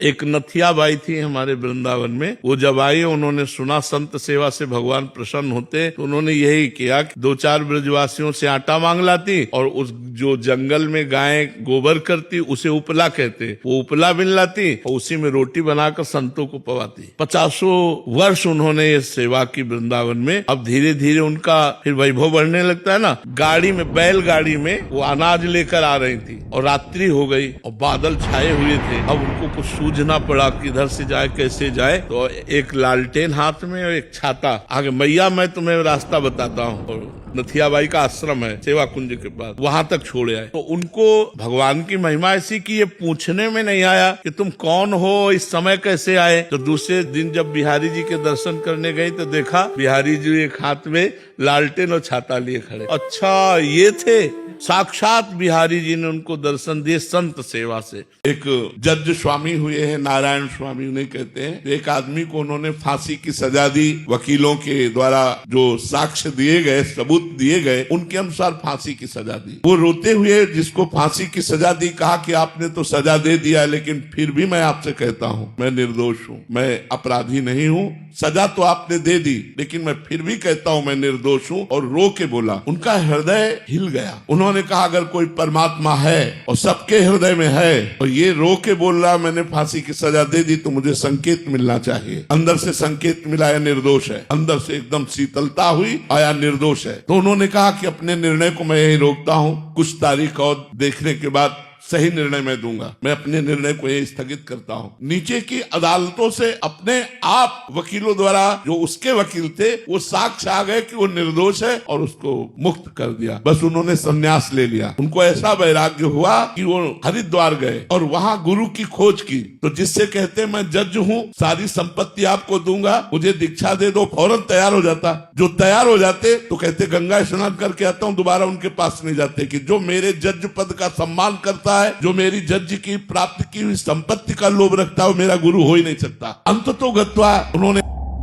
एक नथिया बाई थी हमारे वृंदावन में। वो जब आई, उन्होंने सुना संत सेवा से भगवान प्रसन्न होते, तो उन्होंने यही किया कि 2-4 ब्रजवासियों से आटा मांग लाती और उस जो जंगल में गाय गोबर करती उसे उपला कहते, वो उपला बिन लाती और उसी में रोटी बनाकर संतों को पवाती। 50 वर्ष उन्होंने ये सेवा की वृंदावन में। अब धीरे धीरे उनका फिर वैभव बढ़ने लगता है ना। गाड़ी में, बैलगाड़ी में वो अनाज लेकर आ रही थी और रात्रि हो गई और बादल छाए हुए थे। अब उनको कुछ सूझना पड़ा कि इधर से जाए कैसे जाए। तो एक लालटेन हाथ में और एक छाता आगे, मैया मैं तुम्हें रास्ता बताता हूँ। और नथियाबाई का आश्रम है सेवा कुंज के पास, वहां तक छोड़े आए। तो उनको भगवान की महिमा ऐसी कि ये पूछने में नहीं आया कि तुम कौन हो, इस समय कैसे आए। तो दूसरे दिन जब बिहारी जी के दर्शन करने गई तो देखा बिहारी जी एक हाथ में लालटेन और छाता लिए खड़े। अच्छा, ये थे साक्षात बिहारी जी ने उनको दर्शन दिए संत सेवा से। एक जज स्वामी हुए हैं, नारायण स्वामी उन्हें कहते हैं। एक आदमी को उन्होंने फांसी की सजा दी। वकीलों के द्वारा जो साक्ष्य दिए गए, सबूत दिए गए, उनके अनुसार फांसी की सजा दी। वो रोते हुए जिसको फांसी की सजा दी कहा कि आपने तो सजा दे दिया, लेकिन फिर भी मैं आपसे कहता हूँ मैं निर्दोष हूँ, मैं अपराधी नहीं हूँ। सजा तो आपने दे दी, लेकिन मैं फिर भी कहता हूँ मैं निर्दोष हूँ। और रो के बोला। उनका हृदय हिल गया। उन्होंने कहा अगर कोई परमात्मा है और सबके हृदय में है और ये रो के बोल रहा मैंने फांसी की सजा दे दी, तो मुझे संकेत मिलना चाहिए। अंदर से संकेत मिला या निर्दोष है। अंदर से एकदम शीतलता हुई, आया निर्दोष है। तो उन्होंने कहा कि अपने निर्णय को मैं यही रोकता हूँ, कुछ तारीख और देखने के बाद सही निर्णय मैं दूंगा। मैं अपने निर्णय को यही स्थगित करता हूँ। नीचे की अदालतों से अपने आप वकीलों द्वारा, जो उसके वकील थे, वो साक्ष्य आ गए कि वो निर्दोष है और उसको मुक्त कर दिया। बस उन्होंने संन्यास ले लिया। उनको ऐसा वैराग्य हुआ कि वो हरिद्वार गए और वहां गुरु की खोज की। तो जिससे कहते मैं जज हूँ, सारी संपत्ति आपको दूंगा, मुझे दीक्षा दे दो, फौरन तैयार हो जाता। जो तैयार हो जाते तो कहते गंगा स्नान करके आता हूँ, दोबारा उनके पास नहीं जाते। कि जो मेरे जज पद का सम्मान करता है, जो मेरी जज की प्राप्त की हुई संपत्ति का लोभ रखता है, वो मेरा गुरु हो ही नहीं सकता। अंततोगत्वा उन्होंने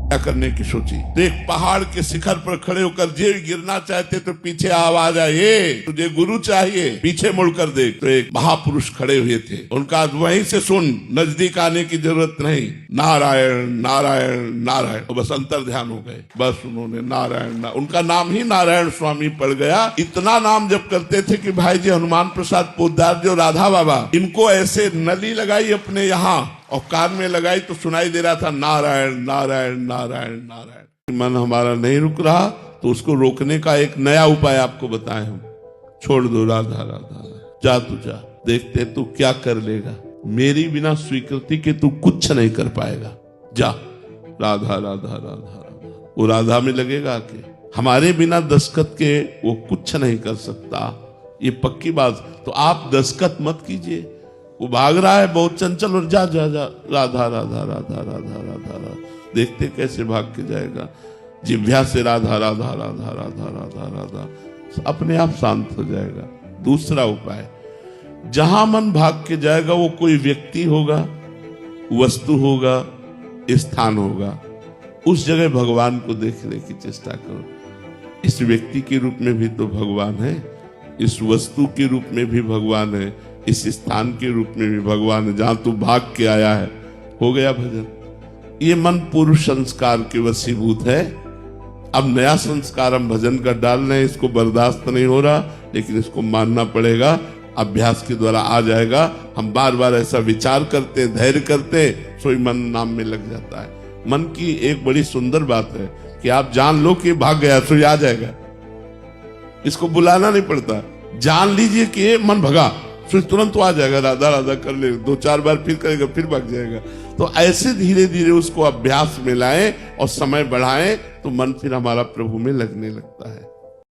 क्या करने की सोची। तो एक पहाड़ के शिखर पर खड़े होकर जे गिरना चाहते तो पीछे आवाज आई, तुझे गुरु चाहिए, पीछे मुड़कर देख। तो एक महापुरुष खड़े हुए थे। उनका वहीं से सुन, नजदीक आने की जरूरत नहीं। नारायण नारायण नारायण। तो बस अंतर ध्यान हो गए। बस उन्होंने नारायण, उनका नाम ही नारायण स्वामी पड़ गया। इतना नाम जब करते थे कि भाई जी हनुमान प्रसाद पोद्दार जो राधा बाबा, इनको ऐसे नली लगाई अपने यहाँ और कान में लगाई तो सुनाई दे रहा था नारायण नारायण नारायण नारायण। मन हमारा नहीं रुक रहा तो उसको रोकने का एक नया उपाय आपको बताए हम। छोड़ दो राधा राधा, जा तू जा, देखते तू क्या कर लेगा। मेरी बिना स्वीकृति के तू कुछ नहीं कर पाएगा। जा, राधा राधा राधा राधा। वो राधा में लगेगा आके। हमारे बिना दस्तखत के वो कुछ नहीं कर सकता, ये पक्की बात। तो आप दस्तखत मत कीजिए। वो भाग रहा है बहुत चंचल, और जा जा जा, राधा राधा राधा राधा राधा राधा। देखते कैसे भाग के जाएगा। जिह्वा से राधा राधा राधा राधा राधा राधा, अपने आप शांत हो जाएगा। दूसरा उपाय, जहां मन भाग के जाएगा वो कोई व्यक्ति होगा, वस्तु होगा, स्थान होगा, उस जगह भगवान को देखने की चेष्टा करो। इस व्यक्ति के रूप में भी तो भगवान है, इस वस्तु के रूप में भी भगवान है, इस स्थान के रूप में भी भगवान है। जहां तू भाग के आया है, हो गया भजन। ये मन पूर्व संस्कार के वशीभूत है। अब नया संस्कार हम भजन का डाल रहे हैं, इसको बर्दाश्त नहीं हो रहा, लेकिन इसको मानना पड़ेगा। अभ्यास के द्वारा आ जाएगा। हम बार बार ऐसा विचार करते, धैर्य करते, सोई मन नाम में लग जाता है। मन की एक बड़ी सुंदर बात है कि आप जान लो कि भाग गया, सोई आ जाएगा। इसको बुलाना नहीं पड़ता। जान लीजिए कि ये मन भगा, फिर तुरंत तो आ जाएगा। राधा राधा कर ले, 2-4 बार फिर करेगा, फिर भाग जाएगा। तो ऐसे धीरे धीरे उसको अभ्यास में लाएं और समय बढ़ाएं, तो मन फिर हमारा प्रभु में लगने लगता है।